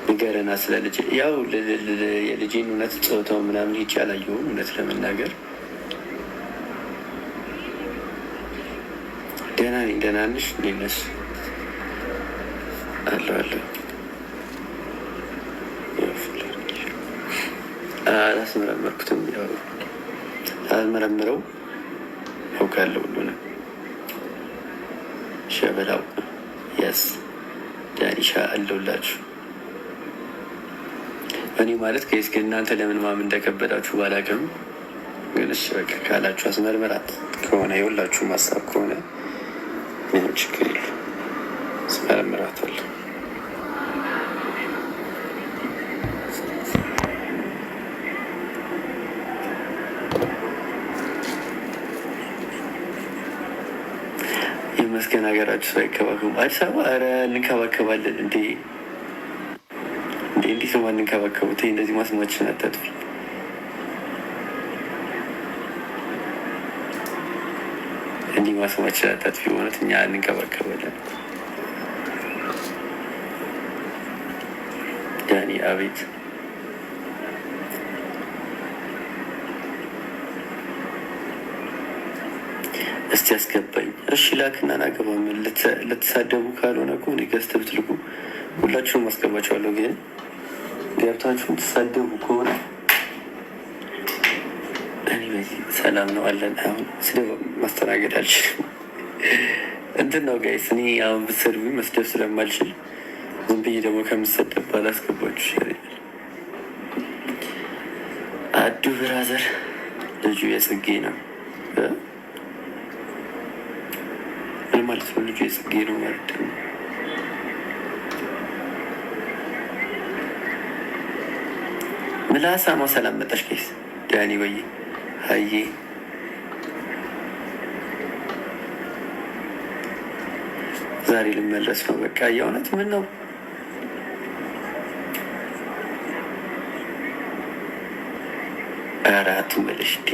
ንገረና ስለ ልጅ። ያው የልጄን እውነት ጾታው ምናምን ሄጄ አላየሁም እውነት ለመናገር። ደህና ነኝ። ደህና ነሽ? እንዴት ነሽ? አለሁ። አላስመረመርኩትም። ያው አልመረምረው አውቃለሁ ሁሉንም። ሸበላው የስ ዳኒሻ አለሁላችሁ። እኔ ማለት ከይስ ግን እናንተ ለምን ማመን እንደከበዳችሁ ባላውቅም፣ ግን እሺ በቃ ካላችሁ አስመርምራት ከሆነ የሁላችሁ ማሳብ ከሆነ ምንም ችግር የለም። አስመርምራታለሁ። ይመስገን ሀገራችሁ ሰው አይከባከቡ። አዲስ አበባ ኧረ እንከባከባለን እንዴ! እንዲህ ሰው ማንንከባከቡት? እንደዚህ ማስማችን አታጥፊ። እንዲህ ማስማችን አታጥፊ። እውነት እኛ እንንከባከባለን። ዳኒ አቤት። እስቲ ያስገባኝ። እሺ ላክና ናገባ። ምን ልትሳደቡ ካልሆነ እኮ እኔ ገዝተህ ብትልኩ ሁላችሁም አስገባችኋለሁ። ግን ገብታችሁን ትሳደቡ ከሆነ እኔ በዚህ ሰላም ነው አለን። አሁን ስድብ ማስተናገድ አልችልም። እንትን ነው ጋይስ፣ እኔ አሁን ብትሰድቡ መስደብ ስለማልችል ዝም ብዬ ደግሞ ከምሰደብ ባላስገባችሁ ይሻለኛል። አዱ ብራዘር ልጁ የጽጌ ነው ማለት ነው። ልጁ የጽጌ ነው ማለት ነው። ምላሳማ ሰላም መጣሽ ኬስ ዳኒ ወይ ሀዬ ዛሬ ልመለስ ነው በቃ። የእውነት ምን ነው ኧረ አትመለሽ እንዲ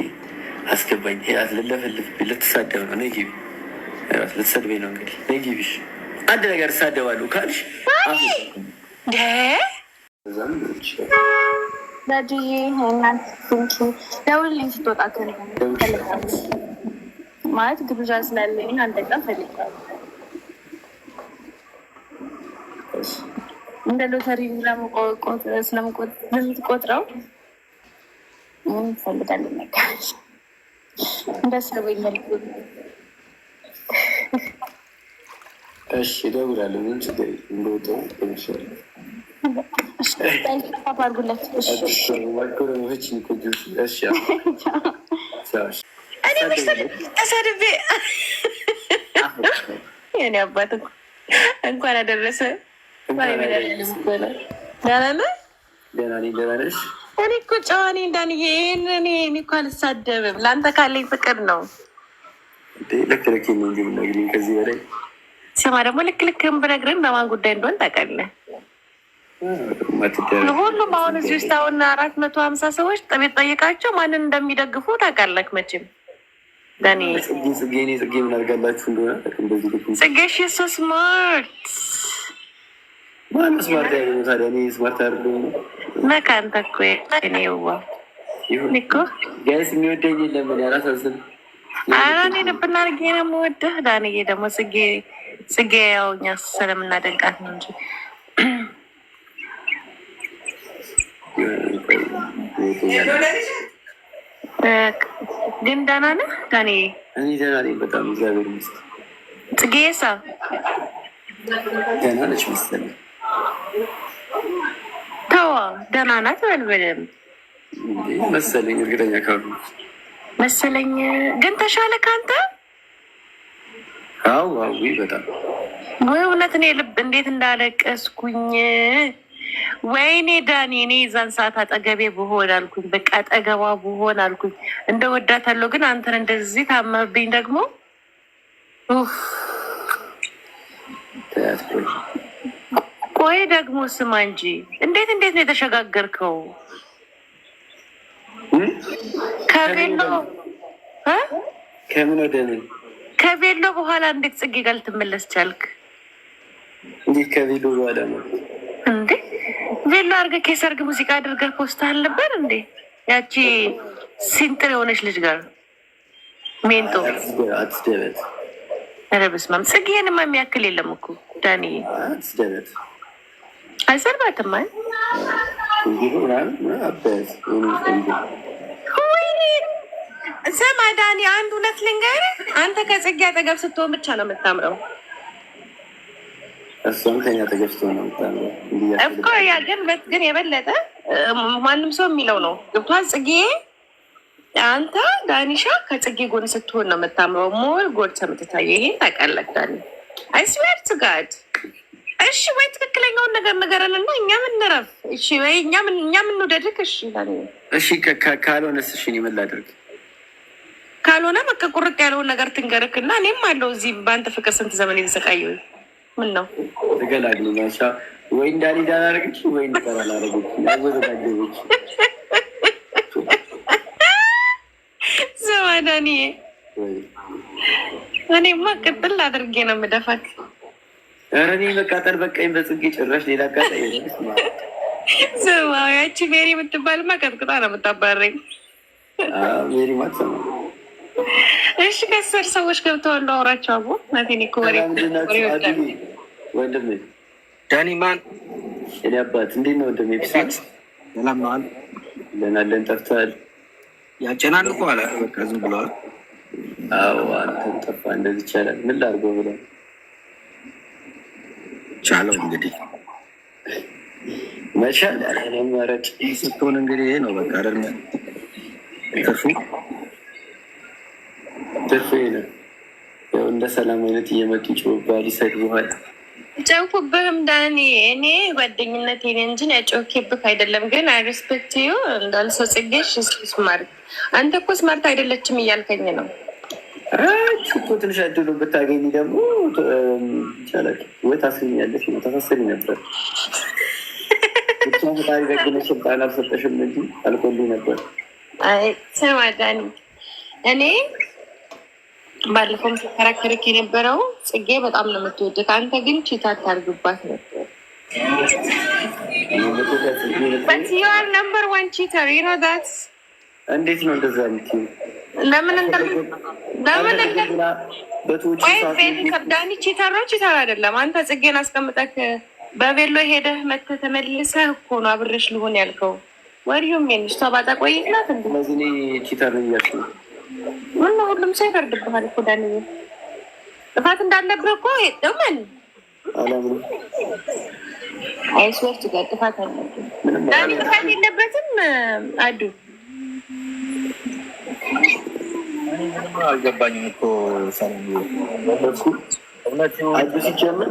አስገባኝ። ልለፈልፍ ልትሳደብ ነው። ነይ ግቢ። ልትሰድበኝ ነው እንግዲህ። ነይ ግቢሽ። አንድ ነገር እሳደባለሁ ካልሽ ለድዬ እናንተ ደውልልኝ ስትወጣ ማለት ግብዣ ስላለኝ አንተ ጋር ፈልጋለሁ። እንደ ሎተሪ ስለምትቆጥረው እንፈልጋለን። ነገር እንዳስረበኝ መልኩ እሺ እደውላለሁ። ምን ችግር እንደወጣሁ ይሻላል። ተሳድቤ የእኔ አባት እንኳን አደረሰ። ደህና ነሽ? እኔ እኮ ጨዋ ነኝ እንዳንዬ። እኔ እኮ አልሳደብም። ለአንተ ካለኝ ፍቅር ነው። ልክ ልክ ነው እንጂ የምነግሪኝ ከዚህ በላይ ስማ። ደግሞ ልክ ልክም ብነግርህም በማን ጉዳይ እንደሆነ ታውቃለህ። ሁሉም አሁን እዚህ ውስጥ አሁን 450 ሰዎች ጠቤት ጠይቃቸው ማንን እንደሚደግፉ ታውቃለህ መቼም። ዳኒ ጽጌ ምን አድርጋላችሁ እንደሆነ ጽጌ ሺ ሶ ስማርት ማነው ስማርት ያገኘው ታዲያ? እኔ ስማርት አይደለሁም ነካ። አንተ እኮ እኔዋ እኮ ጋይስ የሚወደኝ የለም። እኔ አላሳዝንም። ኧረ እኔ ልብና አድርጌ ነው የምወደህ። ዳንዬ ደግሞ ጽጌ ያው እኛ ስለምናደንቃት ነው እንጂ ግን ደህና ነህ ዳንዬ? እኔ ደህና ነኝ በጣም እግዚአብሔር ይመስገን። ጽጌዬሳ ደህና ነች መሰለኝ። ተዋ ደህና ናት በል በደምብ መሰለኝ። እርግጠኛ ካሉ መሰለኝ። ግን ተሻለ ከአንተ? አዎ በጣም ወይ እውነት እኔ ልብ እንዴት እንዳለቀስኩኝ። ወይኔ ዳኒ፣ እኔ የዛን ሰዓት አጠገቤ ብሆን አልኩኝ። በቃ አጠገቧ ብሆን አልኩኝ። እንደወዳታለሁ ግን አንተን እንደዚህ ታመብኝ ደግሞ ቆይ ደግሞ ስማ እንጂ እንዴት ነው የተሸጋገርከው? ከምን ወደ ምን? ከቬሎ በኋላ እንዴት ጽጌ ጋር ልትመለስ ቻልክ? እንዴት ከቬሎ በኋላ ነው እንዴ? ቬሎ አድርገህ የሰርግ ሙዚቃ አድርገህ ፖስት አልነበር እንዴ? ያቺ ሲንጥር የሆነች ልጅ ጋር ሜንጦ አትስደበት። ኧረ በስመ አብ ጽጌንማ የሚያክል የለም እኮ ዳኒ። አትስደበት። አይሰርባትም። አይ ስማ ዳኒ፣ አንድ እውነት ልንገርህ፣ አንተ ከጽጌ አጠገብ ስትሆን ብቻ ነው የምታምረው። እሷም ከኛ አጠገብ ስትሆን ነው የምታምረው እኮ። ያ ግን የበለጠ ማንም ሰው የሚለው ነው ገብቶሃል? ጽጌ አንተ ዳኒሻ ከጽጌ ጎን ስትሆን ነው የምታምረው። ሞር ጎድ ሰምትታየ። ይሄን ታውቃለህ ዳኒ። አይስዌር ቱ ጋድ። እሺ ወይ ትክክለኛውን ነገር ንገረን እና እኛ ምንረፍ። እሺ ወይ እኛ ምንወደድክ። እሺ ዳኒ። እሺ ካልሆነስ? እሺ እኔ ምን ላድርግ? ካልሆነ በቃ ቁርጥ ያለውን ነገር ትንገርክ እና እኔም አለው እዚህ በአንተ ፍቅር ስንት ዘመን የተሰቃየሁ። ምን ነው ተገላግልኛሻ ወይ እንዳኔ ዳላረግች ወይ እንጠራ ላረግች ያወዘጋገቦች ዘማዳኒ። እኔማ ቅጥል አድርጌ ነው የምደፋክ። ኧረ እኔ መቃጠል በቃኝ በጽጌ ጭራሽ ሌላ አቃጣይ ዘማ። ያቺ ሜሪ የምትባልማ ቀጥቅጣ ነው የምታባረኝ። ሜሪ ማትሰማ። እሺ ከስር ሰዎች ገብተዋል። አውራቸው አቦ ናቴን እኮ ወሬ ወንድሜ ዳኒ ማን? እኔ አባት እንዴት ነው ወንድሜ? ፒሳት ሰላም ነው አለ። ለናለን ጠፍተሃል። ያጨናንቁ አለ። በቃ ዝም ብለዋል። አዎ አንተም ጠፋ። እንደዚህ ይቻላል? ምን ላድርገው ብለው ቻለው እንግዲህ መቻል ያለመረጭ ስትሆን እንግዲህ ይሄ ነው በቃ አይደል? ትርፍ ነው። ያው እንደ ሰላም አይነት እየመጡ ጭውባል ይሰድቡሃል። ጨውኩብህም ዳኒ። እኔ ጓደኝነቴን እንጂ ያጨውኬብህ አይደለም። ግን አይ ሪስፔክት ዩ እንዳልሰው ጽጌሽ ስማርት። አንተ እኮ ስማርት አይደለችም እያልከኝ ነው እኮ። ትንሽ እድሉ ብታገኝ ደግሞ ይቻላል ወይ ታስገኛለች ነው። ተፈሰሪ ነበር ብቻ ፈጣሪ ደግነሽ ስልጣን አልሰጠሽም እንጂ አልቆልኝ ነበር። አይ ስማ ዳኒ፣ እኔ ባለፈውም ሲከራከርክ የነበረው ጽጌ በጣም ነው የምትወድህ። አንተ ግን ቺታ ታርግባት ነበር። But you are number one cheater, you know that? እንዴት ነው እንደዛ የምትይው? ለምን ዳኒ ቺተር ነው? ቺተር አይደለም። አንተ ጽጌን አስቀምጠክ በቬሎ ሄደህ መተህ ተመልሰህ እኮ ነው አብረሽ ልሆን ያልከው። ወሪዩም ሜንሽ ተባጣ ቆይናት እንዴ? ስለዚህ እኔ ቺተር ነኝ ያልኩ ነው። ምን ነው ሁሉም ሰው ይፈርድብሃል እኮ ዳኒ። ጥፋት እንዳለብህ እኮ ደምን አላምንም። አይስወርት ጋር ጥፋት አለብህ ዳኒ። ጥፋት የለበትም አዱ። አልገባኝም እኮ ሰላም አዱ ሲጀምር።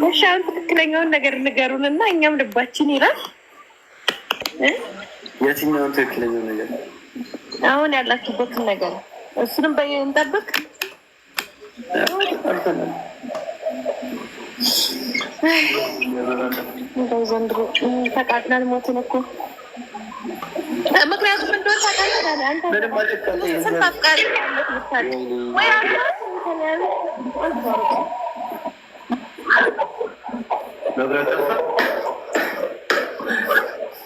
እሺ አሁን ትክክለኛውን ነገር ንገሩን እና እኛም ልባችን ይላል። የትኛውን ትክክለኛው ነገር? አሁን ያላችሁበትን ነገር እሱንም እንጠብቅ። እንደው ዘንድሮ ተቃጥናል ሞትን እኮ። ምክንያቱም እንደሆነ ታውቃለህ አንተ ስንት አፍቃሪ ወይ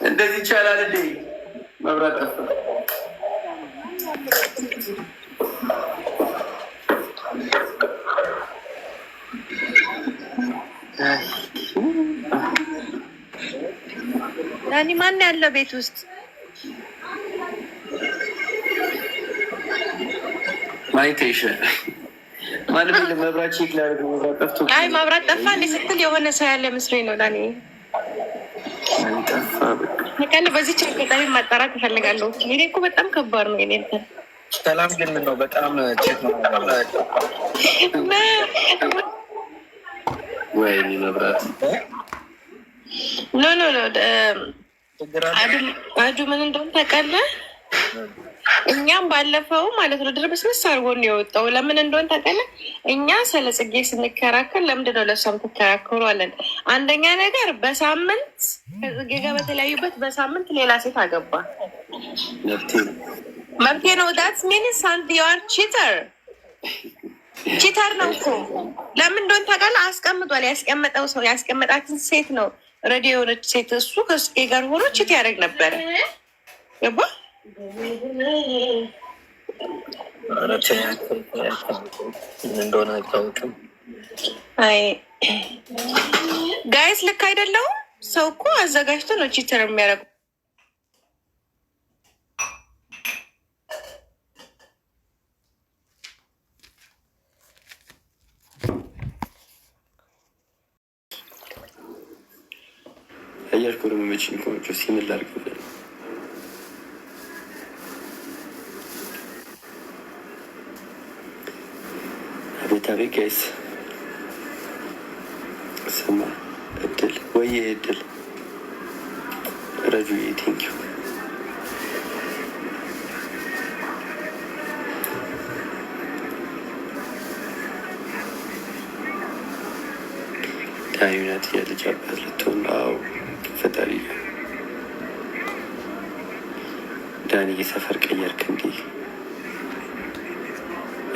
እንደዚህ ይቻላል እንዴ? መብራት ጠፋ። ዳኒ ማን ያለው ቤት ውስጥ? ማይቴሽን ማለት ነው። መብራት ቼክ ላድርግ። መብራት ጠፍቶ። አይ መብራት ጠፋ እንዴ ስትል የሆነ ሰው ያለ መስሎኝ ነው ዳኒ። ጠፋ በቃ። በዚህ አጋጣሚ ማጣራት እፈልጋለሁ። እኔ እኮ በጣም ከባድ ነው። እኔ ሰላም ግን ምን ነው በጣም ቼክ ነው ወይ መብራት ኖ አዱ ምን እንደሆነ ታውቃለህ? እኛም ባለፈው ማለት ነው ድርብስብስ አድርጎ ነው የወጣው። ለምን እንደሆነ ታውቃለህ? እኛ ስለ ጽጌ ስንከራከር ለምንድን ነው ለእሷም ትከራከሩ አለን። አንደኛ ነገር በሳምንት ከጽጌ ጋር በተለያዩበት በሳምንት ሌላ ሴት አገባ። መብቴ ነው። ዳትስ ሚንስ አንድ ዩ አር ቺተር። ቺተር ነው እኮ። ለምን እንደሆነ ታውቃለህ? አስቀምጧል። ያስቀመጠው ሰው ያስቀመጣትን ሴት ነው ረዲ የሆነች ሴት። እሱ ከስቄ ጋር ሆኖ ቺት ያደርግ ነበረ። ገባ? እንደሆነ አይታወቅም። አይ ጋይስ ልክ አይደለሁም። ሰው እኮ አዘጋጅቶ ነው ቺተር የሚያደርጉ። አያልኩ ደግሞ መቼም ከሆነች ሲምል ላድርግ ብለን አቤት አቤት ጋይስ ስማ እድል ወይ እድል ረጁ ቴንኪው ዳዩነት የልጅ አባት ልትሆን አዎ ፈጣሪ ዳኒ የሰፈር ቀየርክ እንዲህ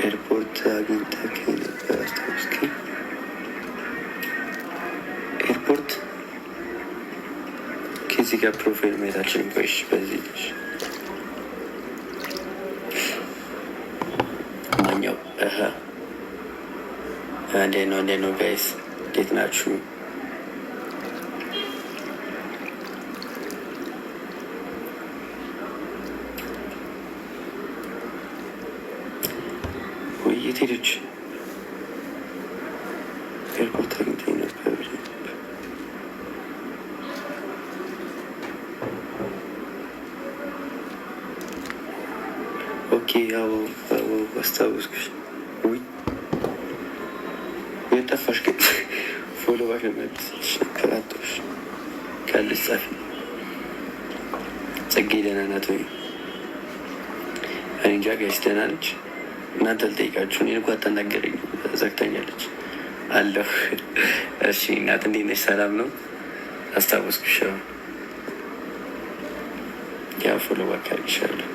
ኤርፖርት አግኝተህ ነበር አስታውስከኝ ኤርፖርት ከዚህ ጋር ፕሮፋይል ማየት አልችልም ቆይሽ በዚህ ልጅ ማኛው እንዴት ነው ጋይስ እንዴት ናችሁ? የት ሄደች? ኤርፖርት አግኝተኝ ነበር። ኦኬ ያው አስታወስኩሽ። ውይ የጠፋሽ ግን ፎሎ ባሽ መልስልሽ ከራቶሽ ካለች ጻፊ። ጽጌ ደህና ናት ወይ? እኔ እንጃ ጋይስ ደህና ነች። እናንተ ልጠይቃችሁ እኔን እኮ አታናገረኝ ዘግታኛለች አለሁ። እሺ እናት እንዴት ነሽ? ሰላም ነው? አስታወስኩሽ። ያ ፎሎ ባክ አድርግሻለሁ